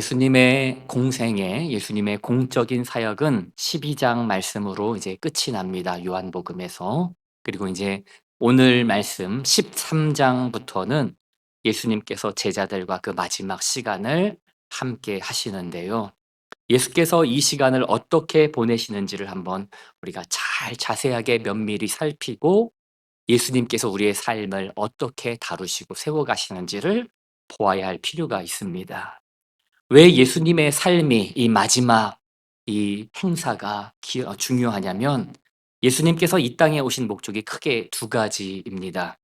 예수님의 공생애, 예수님의 공적인 사역은 12장 말씀으로 이제 끝이 납니다. 요한복음에서. 그리고 이제 오늘 말씀 13장부터는 예수님께서 제자들과 그 마지막 시간을 함께 하시는데요. 예수께서 이 시간을 어떻게 보내시는지를 한번 우리가 잘 자세하게 면밀히 살피고 예수님께서 우리의 삶을 어떻게 다루시고 세워가시는지를 보아야 할 필요가 있습니다. 왜 예수님의 삶이 이 마지막 이 행사가 중요하냐면 예수님께서 이 땅에 오신 목적이 크게 두 가지입니다.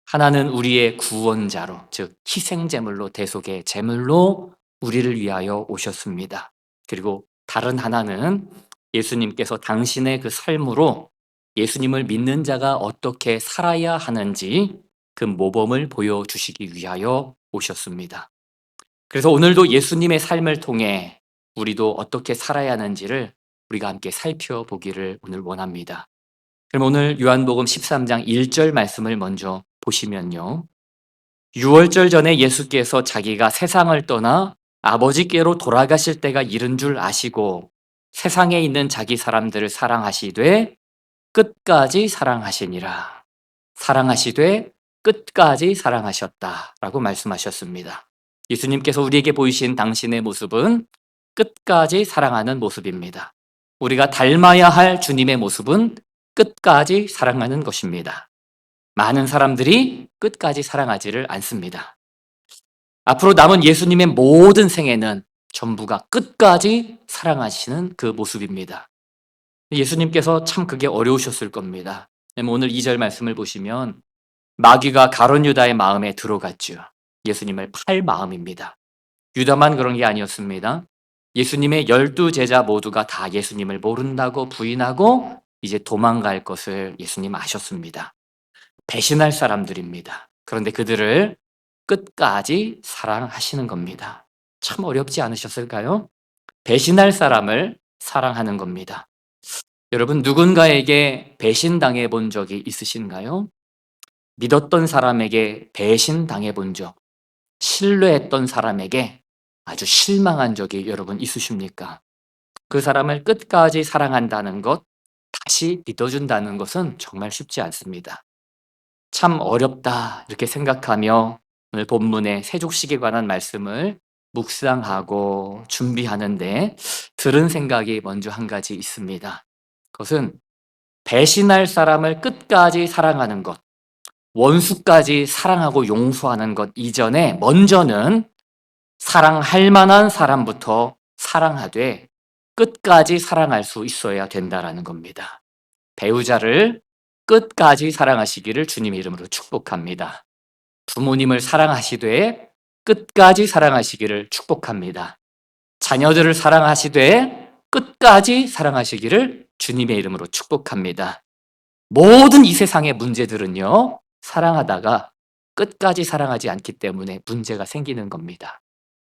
하나는 우리의 구원자로, 즉 희생제물로 대속의 제물로 우리를 위하여 오셨습니다. 그리고 다른 하나는 예수님께서 당신의 그 삶으로 예수님을 믿는 자가 어떻게 살아야 하는지 그 모범을 보여주시기 위하여 오셨습니다. 그래서 오늘도 예수님의 삶을 통해 우리도 어떻게 살아야 하는지를 우리가 함께 살펴보기를 오늘 원합니다. 그럼 오늘 요한복음 13장 1절 말씀을 먼저 보시면요. 유월절 전에 예수께서 자기가 세상을 떠나 아버지께로 돌아가실 때가 이른 줄 아시고 세상에 있는 자기 사람들을 사랑하시되 끝까지 사랑하시니라. 사랑하시되 끝까지 사랑하셨다라고 말씀하셨습니다. 예수님께서 우리에게 보이신 당신의 모습은 끝까지 사랑하는 모습입니다. 우리가 닮아야 할 주님의 모습은 끝까지 사랑하는 것입니다. 많은 사람들이 끝까지 사랑하지를 않습니다. 앞으로 남은 예수님의 모든 생애는 전부가 끝까지 사랑하시는 그 모습입니다. 예수님께서 참 그게 어려우셨을 겁니다. 오늘 2절 말씀을 보시면 마귀가 가룟 유다의 마음에 들어갔죠. 예수님을 팔 마음입니다. 유다만 그런 게 아니었습니다. 예수님의 12제자 모두가 다 예수님을 모른다고 부인하고 이제 도망갈 것을 예수님 아셨습니다. 배신할 사람들입니다. 그런데 그들을 끝까지 사랑하시는 겁니다. 참 어렵지 않으셨을까요? 배신할 사람을 사랑하는 겁니다. 여러분, 누군가에게 배신당해 본 적이 있으신가요? 믿었던 사람에게 배신당해 본 적, 신뢰했던 사람에게 아주 실망한 적이 여러분 있으십니까? 그 사람을 끝까지 사랑한다는 것, 다시 믿어준다는 것은 정말 쉽지 않습니다. 참 어렵다 이렇게 생각하며 오늘 본문의 세족식에 관한 말씀을 묵상하고 준비하는데 들은 생각이 먼저 한 가지 있습니다. 그것은 배신할 사람을 끝까지 사랑하는 것, 원수까지 사랑하고 용서하는 것 이전에 먼저는 사랑할 만한 사람부터 사랑하되 끝까지 사랑할 수 있어야 된다라는 겁니다. 배우자를 끝까지 사랑하시기를 주님의 이름으로 축복합니다. 부모님을 사랑하시되 끝까지 사랑하시기를 축복합니다. 자녀들을 사랑하시되 끝까지 사랑하시기를 주님의 이름으로 축복합니다. 모든 이 세상의 문제들은요, 사랑하다가 끝까지 사랑하지 않기 때문에 문제가 생기는 겁니다.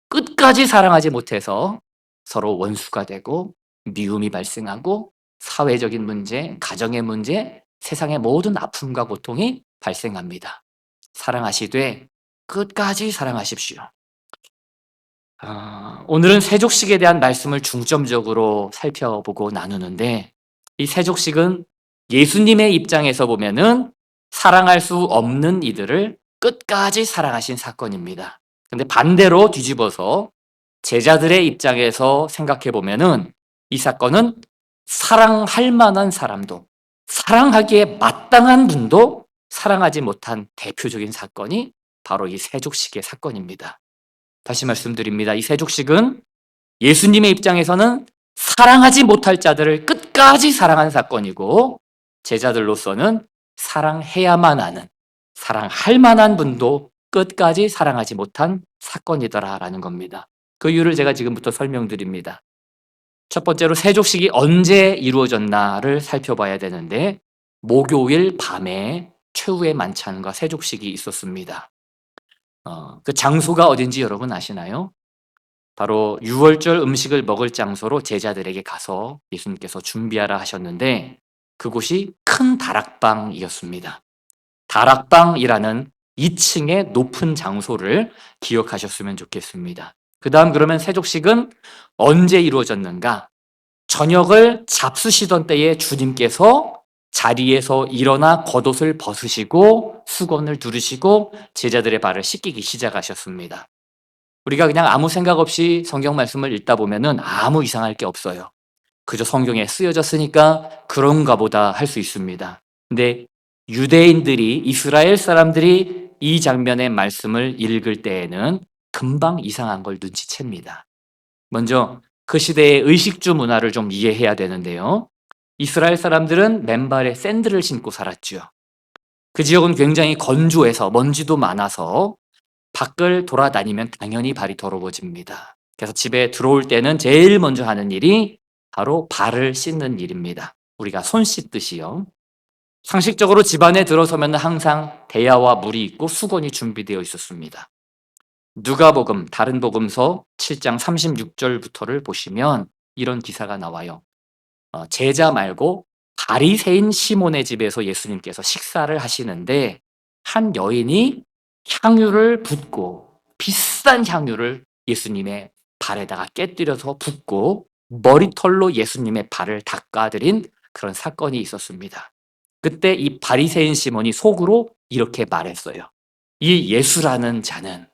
끝까지 사랑하지 못해서 서로 원수가 되고 미움이 발생하고 사회적인 문제, 가정의 문제, 세상의 모든 아픔과 고통이 발생합니다. 사랑하시되 끝까지 사랑하십시오. 오늘은 세족식에 대한 말씀을 중점적으로 살펴보고 나누는데 이 세족식은 예수님의 입장에서 보면은 사랑할 수 없는 이들을 끝까지 사랑하신 사건입니다. 근데 반대로 뒤집어서 제자들의 입장에서 생각해 보면은 이 사건은 사랑할 만한 사람도, 사랑하기에 마땅한 분도 사랑하지 못한 대표적인 사건이 바로 이 세족식의 사건입니다. 다시 말씀드립니다. 이 세족식은 예수님의 입장에서는 사랑하지 못할 자들을 끝까지 사랑한 사건이고 제자들로서는 사랑해야만 하는, 사랑할 만한 분도 끝까지 사랑하지 못한 사건이더라라는 겁니다. 그 이유를 제가 지금부터 설명드립니다. 첫 번째로 세족식이 언제 이루어졌나를 살펴봐야 되는데 목요일 밤에 최후의 만찬과 세족식이 있었습니다. 그 장소가 어딘지 여러분 아시나요? 바로 유월절 음식을 먹을 장소로 제자들에게 가서 예수님께서 준비하라 하셨는데 그곳이 큰 다락방이었습니다. 다락방이라는 2층의 높은 장소를 기억하셨으면 좋겠습니다. 그 다음 그러면 세족식은 언제 이루어졌는가? 저녁을 잡수시던 때에 주님께서 자리에서 일어나 겉옷을 벗으시고 수건을 두르시고 제자들의 발을 씻기기 시작하셨습니다. 우리가 그냥 아무 생각 없이 성경 말씀을 읽다 보면은 아무 이상할 게 없어요. 그저 성경에 쓰여졌으니까 그런가 보다 할 수 있습니다. 근데 유대인들이, 이스라엘 사람들이 이 장면의 말씀을 읽을 때에는 금방 이상한 걸 눈치챕니다. 먼저 그 시대의 의식주 문화를 좀 이해해야 되는데요. 이스라엘 사람들은 맨발에 샌들을 신고 살았죠. 그 지역은 굉장히 건조해서 먼지도 많아서 밖을 돌아다니면 당연히 발이 더러워집니다. 그래서 집에 들어올 때는 제일 먼저 하는 일이 바로 발을 씻는 일입니다. 우리가 손 씻듯이요. 상식적으로 집 안에 들어서면 항상 대야와 물이 있고 수건이 준비되어 있었습니다. 누가복음, 다른 복음서 7장 36절부터를 보시면 이런 기사가 나와요. 제자 말고 바리새인 시몬의 집에서 예수님께서 식사를 하시는데 한 여인이 향유를 붓고, 비싼 향유를 예수님의 발에다가 깨뜨려서 붓고 머리털로 예수님의 발을 닦아드린 그런 사건이 있었습니다. 그때 이 바리새인 시몬이 속으로 이렇게 말했어요. 이 예수라는 자는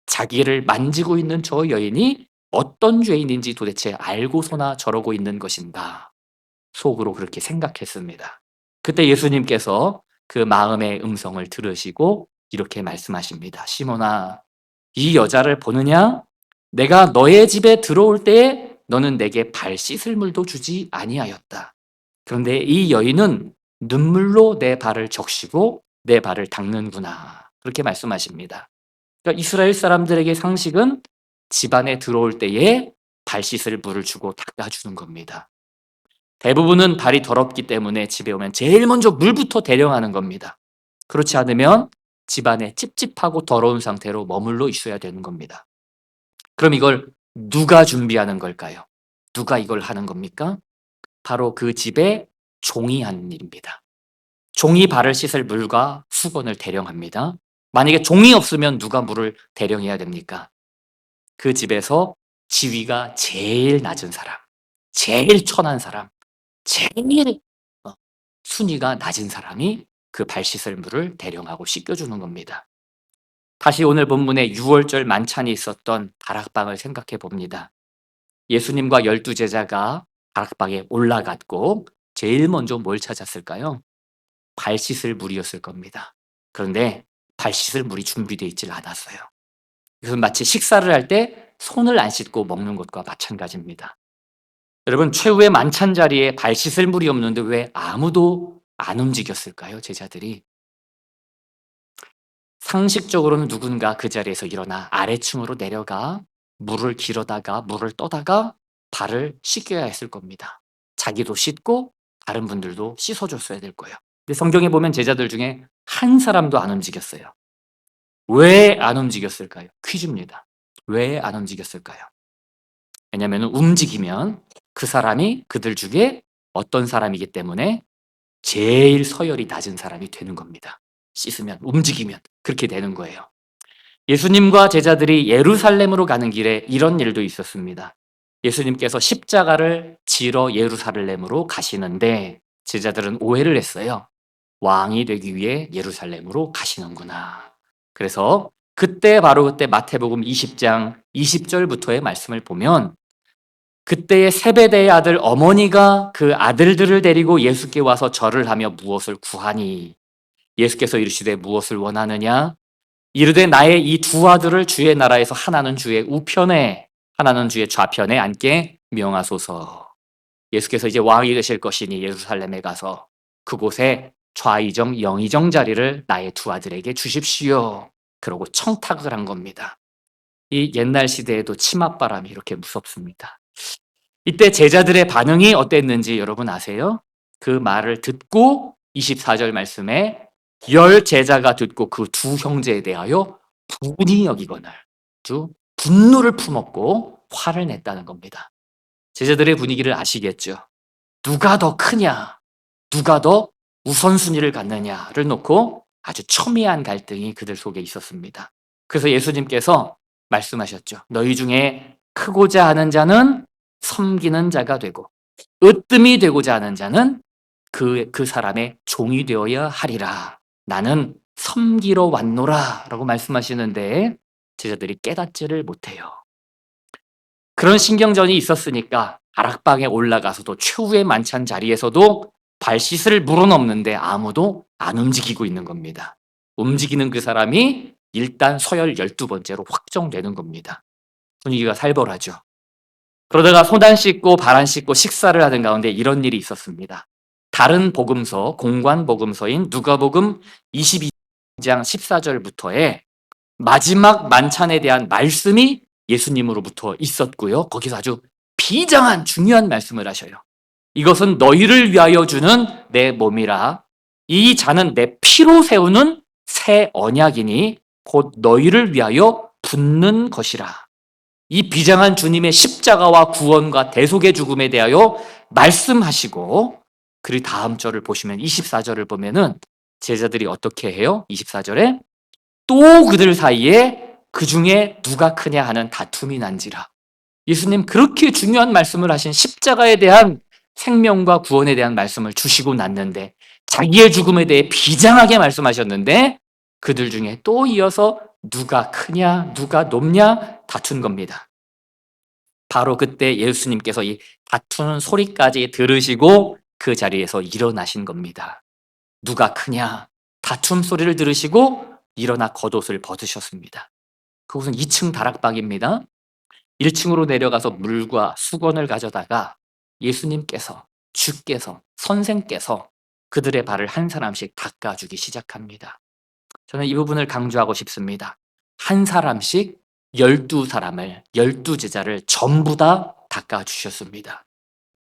자기를 만지고 있는 저 여인이 어떤 죄인인지 도대체 알고서나 저러고 있는 것인가. 속으로 그렇게 생각했습니다. 그때 예수님께서 그 마음의 음성을 들으시고 이렇게 말씀하십니다. 시몬아, 이 여자를 보느냐? 내가 너의 집에 들어올 때에 너는 내게 발 씻을 물도 주지 아니하였다. 그런데 이 여인은 눈물로 내 발을 적시고 내 발을 닦는구나. 그렇게 말씀하십니다. 그러니까 이스라엘 사람들에게 상식은 집안에 들어올 때에 발 씻을 물을 주고 닦아주는 겁니다. 대부분은 발이 더럽기 때문에 집에 오면 제일 먼저 물부터 대령하는 겁니다. 그렇지 않으면 집안에 찝찝하고 더러운 상태로 머물러 있어야 되는 겁니다. 그럼 이걸 누가 준비하는 걸까요? 누가 이걸 하는 겁니까? 바로 그 집의 종이 하는 일입니다. 종이 발을 씻을 물과 수건을 대령합니다. 만약에 종이 없으면 누가 물을 대령해야 됩니까? 그 집에서 지위가 제일 낮은 사람, 제일 천한 사람, 제일 순위가 낮은 사람이 그 발 씻을 물을 대령하고 씻겨주는 겁니다. 다시 오늘 본문에 유월절 만찬이 있었던 다락방을 생각해 봅니다. 예수님과 12제자가 다락방에 올라갔고 제일 먼저 뭘 찾았을까요? 발 씻을 물이었을 겁니다. 그런데 발 씻을 물이 준비되어 있질 않았어요. 그래서 마치 식사를 할 때 손을 안 씻고 먹는 것과 마찬가지입니다. 여러분, 최후의 만찬 자리에 발 씻을 물이 없는데 왜 아무도 안 움직였을까요? 제자들이. 상식적으로는 누군가 그 자리에서 일어나 아래층으로 내려가 물을 길어다가 물을 떠다가 발을 씻겨야 했을 겁니다. 자기도 씻고 다른 분들도 씻어줬어야 될 거예요. 근데 성경에 보면 제자들 중에 한 사람도 안 움직였어요. 왜 안 움직였을까요? 퀴즈입니다. 왜 안 움직였을까요? 왜냐하면 움직이면 그 사람이 그들 중에 어떤 사람이기 때문에 제일 서열이 낮은 사람이 되는 겁니다. 씻으면, 움직이면 그렇게 되는 거예요. 예수님과 제자들이 예루살렘으로 가는 길에 이런 일도 있었습니다. 예수님께서 십자가를 지러 예루살렘으로 가시는데 제자들은 오해를 했어요. 왕이 되기 위해 예루살렘으로 가시는구나. 그래서 바로 그때 마태복음 20장 20절부터의 말씀을 보면 그때의 세베대의 아들 어머니가 그 아들들을 데리고 예수께 와서 절을 하며 무엇을 구하니 예수께서 이르시되 무엇을 원하느냐 이르되 나의 이 두 아들을 주의 나라에서 하나는 주의 우편에 하나는 주의 좌편에 앉게 명하소서. 예수께서 이제 왕이 되실 것이니 예루살렘에 가서 그곳에 좌의정 영의정 자리를 나의 두 아들에게 주십시오. 그러고 청탁을 한 겁니다. 이 옛날 시대에도 치맛바람이 이렇게 무섭습니다. 이때 제자들의 반응이 어땠는지 여러분 아세요? 그 말을 듣고 24절 말씀에 열 제자가 듣고 그 두 형제에 대하여 분이 여기거늘 아주 분노를 품었고 화를 냈다는 겁니다. 제자들의 분위기를 아시겠죠? 누가 더 크냐, 누가 더 우선순위를 갖느냐를 놓고 아주 첨예한 갈등이 그들 속에 있었습니다. 그래서 예수님께서 말씀하셨죠. 너희 중에 크고자 하는 자는 섬기는 자가 되고 으뜸이 되고자 하는 자는 그 사람의 종이 되어야 하리라. 나는 섬기러 왔노라 라고 말씀하시는데 제자들이 깨닫지를 못해요. 그런 신경전이 있었으니까 다락방에 올라가서도 최후의 만찬 자리에서도 발짓을 물어넘는데 아무도 안 움직이고 있는 겁니다. 움직이는 그 사람이 일단 서열 12번째로 확정되는 겁니다. 분위기가 살벌하죠. 그러다가 손 안 씻고 발 안 씻고 식사를 하는 가운데 이런 일이 있었습니다. 다른 복음서, 공관 복음서인 누가복음 22장 14절부터의 마지막 만찬에 대한 말씀이 예수님으로부터 있었고요. 거기서 아주 비장한 중요한 말씀을 하셔요. 이것은 너희를 위하여 주는 내 몸이라. 이 잔은 내 피로 세우는 새 언약이니 곧 너희를 위하여 붓는 것이라. 이 비장한 주님의 십자가와 구원과 대속의 죽음에 대하여 말씀하시고, 그리고 다음 절을 보시면 24절을 보면은 제자들이 어떻게 해요? 24절에 또 그들 사이에 그 중에 누가 크냐 하는 다툼이 난지라. 예수님 그렇게 중요한 말씀을 하신 십자가에 대한 생명과 구원에 대한 말씀을 주시고 났는데 자기의 죽음에 대해 비장하게 말씀하셨는데 그들 중에 또 이어서 누가 크냐 누가 높냐 다툰 겁니다. 바로 그때 예수님께서 이 다투는 소리까지 들으시고 그 자리에서 일어나신 겁니다. 누가 크냐 다툼 소리를 들으시고 일어나 겉옷을 벗으셨습니다. 그곳은 2층 다락방입니다. 1층으로 내려가서 물과 수건을 가져다가 예수님께서, 주께서, 선생께서 그들의 발을 한 사람씩 닦아주기 시작합니다. 저는 이 부분을 강조하고 싶습니다. 한 사람씩 12사람을, 12제자를 전부 다 닦아주셨습니다.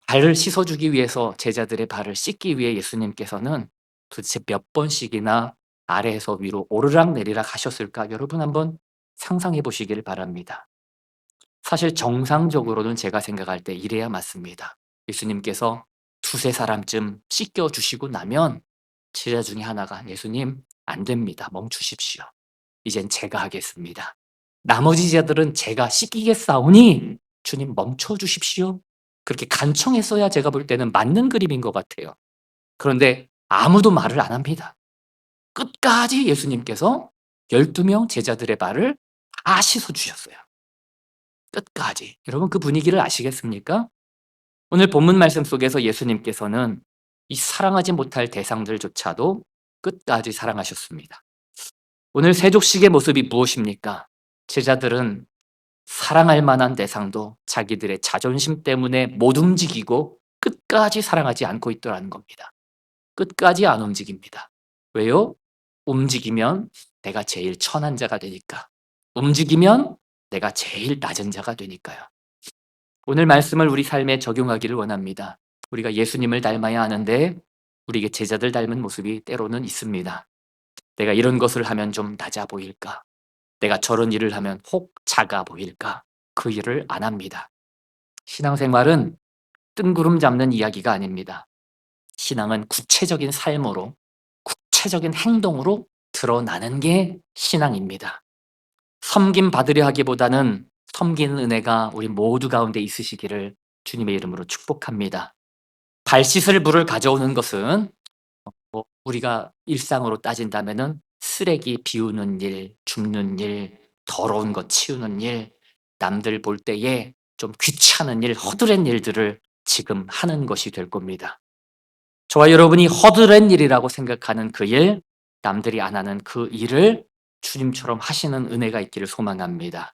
발을 씻어주기 위해서 제자들의 발을 씻기 위해 예수님께서는 도대체 몇 번씩이나 아래에서 위로 오르락내리락 하셨을까? 여러분 한번 상상해 보시기를 바랍니다. 사실 정상적으로는 제가 생각할 때 이래야 맞습니다. 예수님께서 두세 사람쯤 씻겨주시고 나면 제자 중에 하나가 예수님 안 됩니다. 멈추십시오. 이젠 제가 하겠습니다. 나머지 제자들은 제가 씻기겠사오니 주님 멈춰주십시오. 그렇게 간청했어야 제가 볼 때는 맞는 그림인 것 같아요. 그런데 아무도 말을 안 합니다. 끝까지 예수님께서 12명 제자들의 발을 다 씻어주셨어요. 끝까지. 여러분 그 분위기를 아시겠습니까? 오늘 본문 말씀 속에서 예수님께서는 이 사랑하지 못할 대상들조차도 끝까지 사랑하셨습니다. 오늘 세족식의 모습이 무엇입니까? 제자들은 사랑할 만한 대상도 자기들의 자존심 때문에 못 움직이고 끝까지 사랑하지 않고 있더라는 겁니다. 끝까지 안 움직입니다. 왜요? 움직이면 내가 제일 천한 자가 되니까. 움직이면 내가 제일 낮은 자가 되니까요. 오늘 말씀을 우리 삶에 적용하기를 원합니다. 우리가 예수님을 닮아야 하는데 우리에게 제자들 닮은 모습이 때로는 있습니다. 내가 이런 것을 하면 좀 낮아 보일까? 내가 저런 일을 하면 혹 작아 보일까? 그 일을 안 합니다. 신앙생활은 뜬구름 잡는 이야기가 아닙니다. 신앙은 구체적인 삶으로, 구체적인 행동으로 드러나는 게 신앙입니다. 섬김 받으려 하기보다는 섬기는 은혜가 우리 모두 가운데 있으시기를 주님의 이름으로 축복합니다. 발 씻을 물을 가져오는 것은 우리가 일상으로 따진다면은 쓰레기 비우는 일, 줍는 일, 더러운 것 치우는 일, 남들 볼 때에 좀 귀찮은 일, 허드렛 일들을 지금 하는 것이 될 겁니다. 저와 여러분이 허드렛 일이라고 생각하는 그 일, 남들이 안 하는 그 일을 주님처럼 하시는 은혜가 있기를 소망합니다.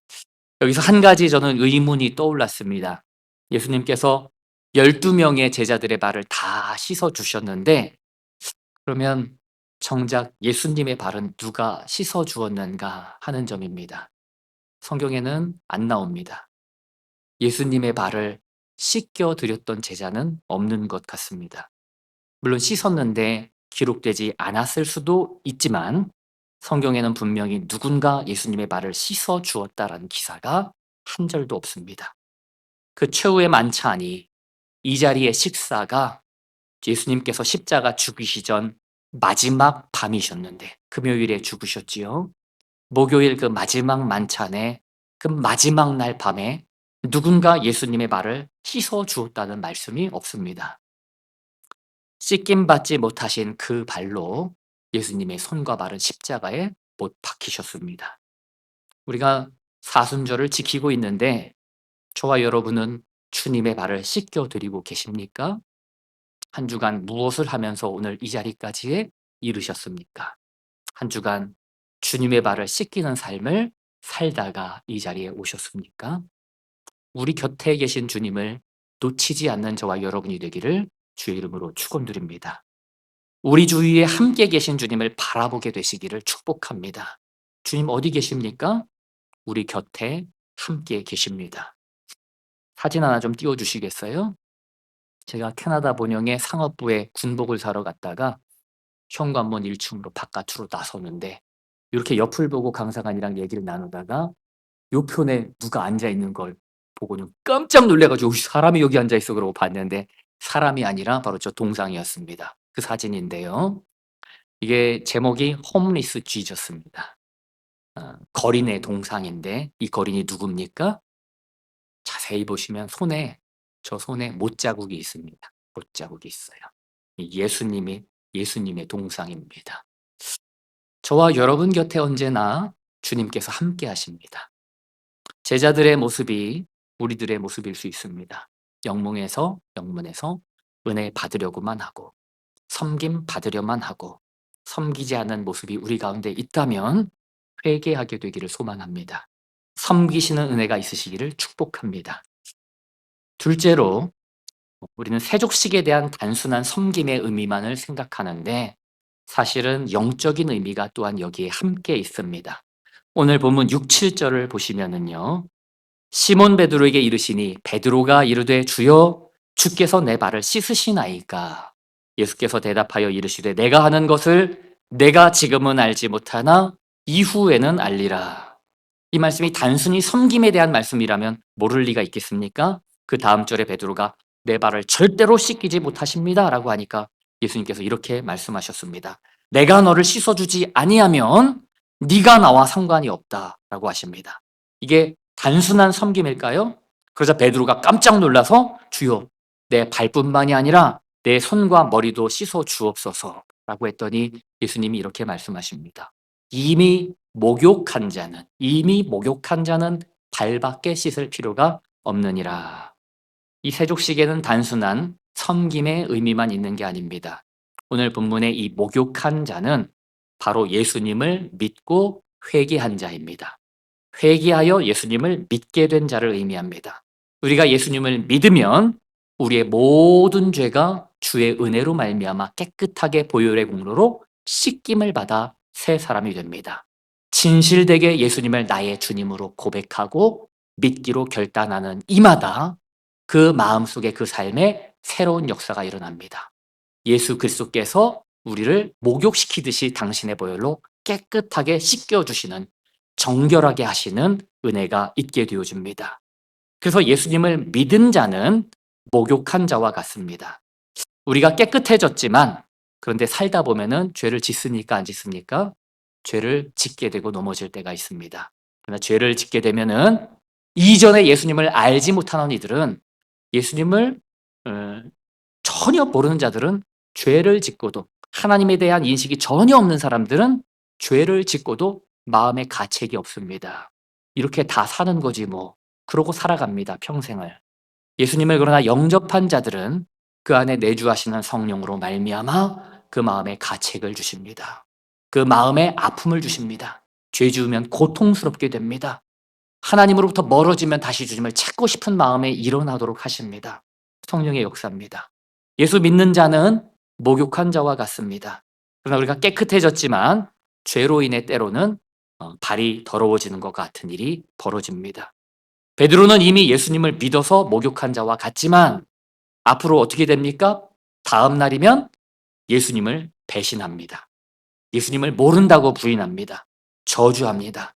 여기서 한 가지 저는 의문이 떠올랐습니다. 예수님께서 12명의 제자들의 발을 다 씻어 주셨는데 그러면 정작 예수님의 발은 누가 씻어 주었는가 하는 점입니다. 성경에는 안 나옵니다. 예수님의 발을 씻겨 드렸던 제자는 없는 것 같습니다. 물론 씻었는데 기록되지 않았을 수도 있지만 성경에는 분명히 누군가 예수님의 발을 씻어 주었다라는 기사가 한 절도 없습니다. 그 최후의 만찬이 이 자리의 식사가 예수님께서 십자가 죽으시 전 마지막 밤이셨는데 금요일에 죽으셨지요. 목요일 그 마지막 만찬에 그 마지막 날 밤에 누군가 예수님의 발을 씻어 주었다는 말씀이 없습니다. 씻김 받지 못하신 그 발로 예수님의 손과 발은 십자가에 못 박히셨습니다. 우리가 사순절을 지키고 있는데 저와 여러분은 주님의 발을 씻겨 드리고 계십니까? 한 주간 무엇을 하면서 오늘 이 자리까지에 이르셨습니까? 한 주간 주님의 발을 씻기는 삶을 살다가 이 자리에 오셨습니까? 우리 곁에 계신 주님을 놓치지 않는 저와 여러분이 되기를 주의 이름으로 축원드립니다. 우리 주위에 함께 계신 주님을 바라보게 되시기를 축복합니다. 주님 어디 계십니까? 우리 곁에 함께 계십니다. 사진 하나 좀 띄워 주시겠어요? 제가 캐나다 본영의 상업부에 군복을 사러 갔다가 현관문 1층으로 바깥으로 나서는데 이렇게 옆을 보고 강사관이랑 얘기를 나누다가 요 편에 누가 앉아 있는 걸 보고는 깜짝 놀래 가지고 사람이 여기 앉아 있어 그러고 봤는데 사람이 아니라 바로 저 동상이었습니다. 그 사진인데요. 이게 제목이 홈리스 지저스입니다. 거린의 동상인데 이 거린이 누굽니까? 자세히 보시면 저 손에 못자국이 있습니다. 못자국이 있어요. 이 예수님의 동상입니다. 저와 여러분 곁에 언제나 주님께서 함께 하십니다. 제자들의 모습이 우리들의 모습일 수 있습니다. 영문에서 은혜 받으려고만 하고 섬김 받으려만 하고 섬기지 않는 모습이 우리 가운데 있다면 회개하게 되기를 소망합니다. 섬기시는 은혜가 있으시기를 축복합니다. 둘째로 우리는 세족식에 대한 단순한 섬김의 의미만을 생각하는데 사실은 영적인 의미가 또한 여기에 함께 있습니다. 오늘 본문 6, 7절을 보시면은요. 시몬 베드로에게 이르시니 베드로가 이르되 주여 주께서 내 발을 씻으시나이까. 예수께서 대답하여 이르시되 내가 하는 것을 내가 지금은 알지 못하나 이후에는 알리라. 이 말씀이 단순히 섬김에 대한 말씀이라면 모를 리가 있겠습니까? 그 다음 절에 베드로가 내 발을 절대로 씻기지 못하십니다 라고 하니까 예수님께서 이렇게 말씀하셨습니다. 내가 너를 씻어주지 아니하면 네가 나와 상관이 없다 라고 하십니다. 이게 단순한 섬김일까요? 그러자 베드로가 깜짝 놀라서 주여 내 발뿐만이 아니라 내 손과 머리도 씻어 주옵소서 라고 했더니 예수님이 이렇게 말씀하십니다. 이미 목욕한 자는 발밖에 씻을 필요가 없느니라. 이 세족식에는 단순한 섬김의 의미만 있는 게 아닙니다. 오늘 본문의 이 목욕한 자는 바로 예수님을 믿고 회개한 자입니다. 회개하여 예수님을 믿게 된 자를 의미합니다. 우리가 예수님을 믿으면 우리의 모든 죄가 주의 은혜로 말미암아 깨끗하게 보혈의 공로로 씻김을 받아 새 사람이 됩니다. 진실되게 예수님을 나의 주님으로 고백하고 믿기로 결단하는 이마다 그 마음속에 그 삶에 새로운 역사가 일어납니다. 예수 그리스도께서 우리를 목욕시키듯이 당신의 보혈로 깨끗하게 씻겨주시는 정결하게 하시는 은혜가 있게 되어집니다. 그래서 예수님을 믿은 자는 목욕한 자와 같습니다. 우리가 깨끗해졌지만 그런데 살다 보면은 죄를 짓습니까? 안 짓습니까? 죄를 짓게 되고 넘어질 때가 있습니다. 그러나 죄를 짓게 되면은 이전에 예수님을 알지 못하는 이들은 예수님을 전혀 모르는 자들은 죄를 짓고도 하나님에 대한 인식이 전혀 없는 사람들은 죄를 짓고도 마음에 가책이 없습니다. 이렇게 다 사는 거지 뭐. 그러고 살아갑니다. 평생을. 예수님을 그러나 영접한 자들은 그 안에 내주하시는 성령으로 말미암아 그 마음에 가책을 주십니다. 그 마음에 아픔을 주십니다. 죄 지으면 고통스럽게 됩니다. 하나님으로부터 멀어지면 다시 주님을 찾고 싶은 마음에 일어나도록 하십니다. 성령의 역사입니다. 예수 믿는 자는 목욕한 자와 같습니다. 그러나 우리가 깨끗해졌지만 죄로 인해 때로는 발이 더러워지는 것 같은 일이 벌어집니다. 베드로는 이미 예수님을 믿어서 목욕한 자와 같지만 앞으로 어떻게 됩니까? 다음 날이면 예수님을 배신합니다. 예수님을 모른다고 부인합니다. 저주합니다.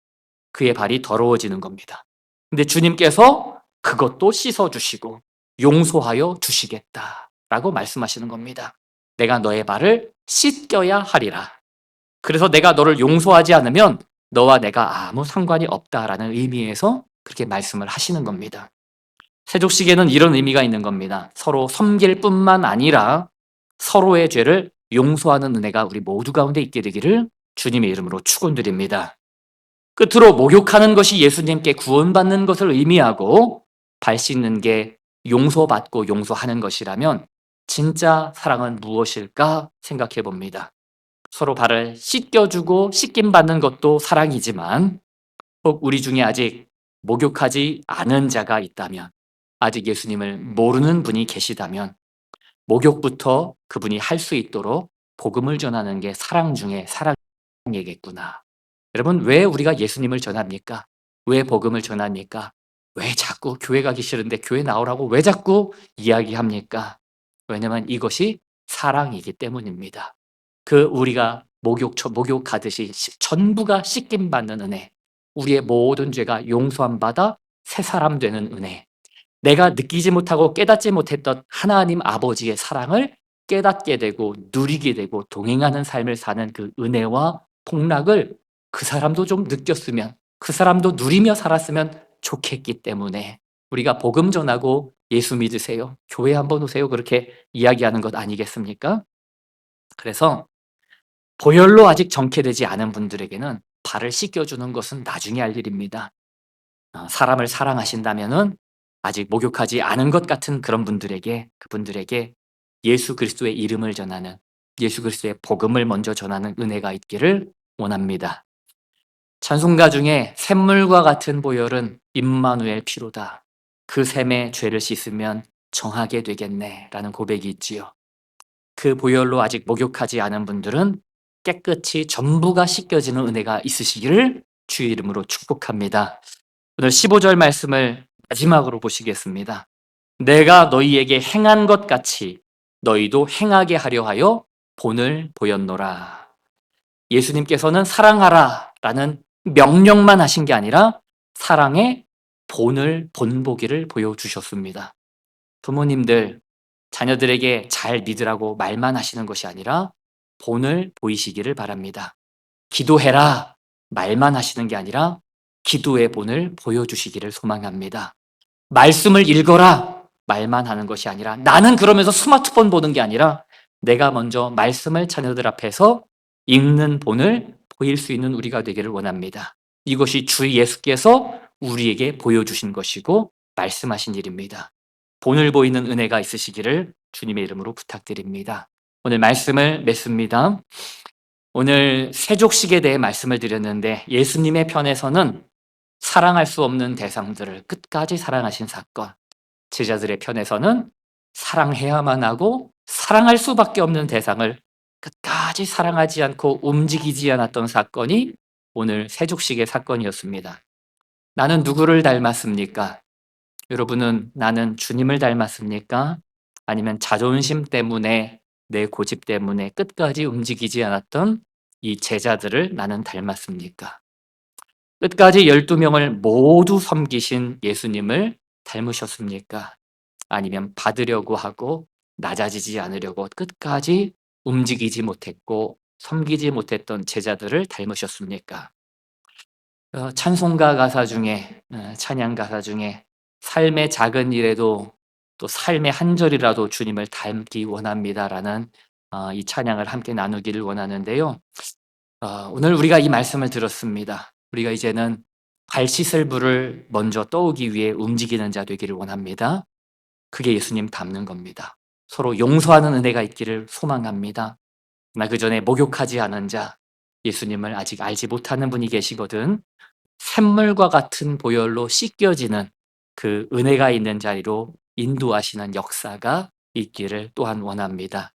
그의 발이 더러워지는 겁니다. 근데 주님께서 그것도 씻어주시고 용서하여 주시겠다라고 말씀하시는 겁니다. 내가 너의 발을 씻겨야 하리라. 그래서 내가 너를 용서하지 않으면 너와 내가 아무 상관이 없다라는 의미에서 그렇게 말씀을 하시는 겁니다. 세족식에는 이런 의미가 있는 겁니다. 서로 섬길 뿐만 아니라 서로의 죄를 용서하는 은혜가 우리 모두 가운데 있게 되기를 주님의 이름으로 축원드립니다. 끝으로 목욕하는 것이 예수님께 구원받는 것을 의미하고 발 씻는 게 용서받고 용서하는 것이라면 진짜 사랑은 무엇일까 생각해 봅니다. 서로 발을 씻겨주고 씻김 받는 것도 사랑이지만 혹 우리 중에 아직 목욕하지 않은 자가 있다면, 아직 예수님을 모르는 분이 계시다면 목욕부터 그분이 할 수 있도록 복음을 전하는 게 사랑 중에 사랑이겠구나. 여러분, 왜 우리가 예수님을 전합니까? 왜 복음을 전합니까? 왜 자꾸 교회 가기 싫은데 교회 나오라고 왜 자꾸 이야기합니까? 왜냐하면 이것이 사랑이기 때문입니다. 그 우리가 목욕하듯이 전부가 씻김 받는 은혜, 우리의 모든 죄가 용서함 받아 새 사람 되는 은혜, 내가 느끼지 못하고 깨닫지 못했던 하나님 아버지의 사랑을 깨닫게 되고 누리게 되고 동행하는 삶을 사는 그 은혜와 폭락을 그 사람도 좀 느꼈으면, 그 사람도 누리며 살았으면 좋겠기 때문에 우리가 복음 전하고 예수 믿으세요, 교회 한번 오세요, 그렇게 이야기하는 것 아니겠습니까? 그래서 보혈로 아직 정케되지 않은 분들에게는 발을 씻겨주는 것은 나중에 할 일입니다. 사람을 사랑하신다면은 아직 목욕하지 않은 것 같은 그런 그분들에게 예수 그리스도의 이름을 전하는, 예수 그리스도의 복음을 먼저 전하는 은혜가 있기를 원합니다. 찬송가 중에 샘물과 같은 보혈은 임마누엘 피로다. 그 샘의 죄를 씻으면 정하게 되겠네 라는 고백이 있지요. 그 보혈로 아직 목욕하지 않은 분들은 깨끗이 전부가 씻겨지는 은혜가 있으시기를 주의 이름으로 축복합니다. 오늘 15절 말씀을 마지막으로 보시겠습니다. 내가 너희에게 행한 것 같이 너희도 행하게 하려 하여 본을 보였노라. 예수님께서는 사랑하라 라는 명령만 하신 게 아니라 사랑의 본보기를 보여주셨습니다. 부모님들, 자녀들에게 잘 믿으라고 말만 하시는 것이 아니라 본을 보이시기를 바랍니다. 기도해라 말만 하시는 게 아니라 기도의 본을 보여주시기를 소망합니다. 말씀을 읽어라 말만 하는 것이 아니라, 나는 그러면서 스마트폰 보는 게 아니라 내가 먼저 말씀을 자녀들 앞에서 읽는 본을 보일 수 있는 우리가 되기를 원합니다. 이것이 주 예수께서 우리에게 보여주신 것이고 말씀하신 일입니다. 본을 보이는 은혜가 있으시기를 주님의 이름으로 부탁드립니다. 오늘 말씀을 맺습니다. 오늘 세족식에 대해 말씀을 드렸는데, 예수님의 편에서는 사랑할 수 없는 대상들을 끝까지 사랑하신 사건, 제자들의 편에서는 사랑해야만 하고 사랑할 수밖에 없는 대상을 끝까지 사랑하지 않고 움직이지 않았던 사건이 오늘 세족식의 사건이었습니다. 나는 누구를 닮았습니까? 여러분은 나는 주님을 닮았습니까? 아니면 자존심 때문에, 내 고집 때문에 끝까지 움직이지 않았던 이 제자들을 나는 닮았습니까? 끝까지 12명을 모두 섬기신 예수님을 닮으셨습니까? 아니면 받으려고 하고 낮아지지 않으려고 끝까지 움직이지 못했고 섬기지 못했던 제자들을 닮으셨습니까? 찬송가 가사 중에, 찬양 가사 중에 삶의 작은 일에도 또 삶의 한 절이라도 주님을 닮기 원합니다라는 이 찬양을 함께 나누기를 원하는데요. 오늘 우리가 이 말씀을 들었습니다. 우리가 이제는 발 씻을 불을 먼저 떠오기 위해 움직이는 자 되기를 원합니다. 그게 예수님 닮는 겁니다. 서로 용서하는 은혜가 있기를 소망합니다. 나 그 전에 목욕하지 않은 자, 예수님을 아직 알지 못하는 분이 계시거든 샘물과 같은 보혈로 씻겨지는 그 은혜가 있는 자리로 인도하시는 역사가 있기를 또한 원합니다.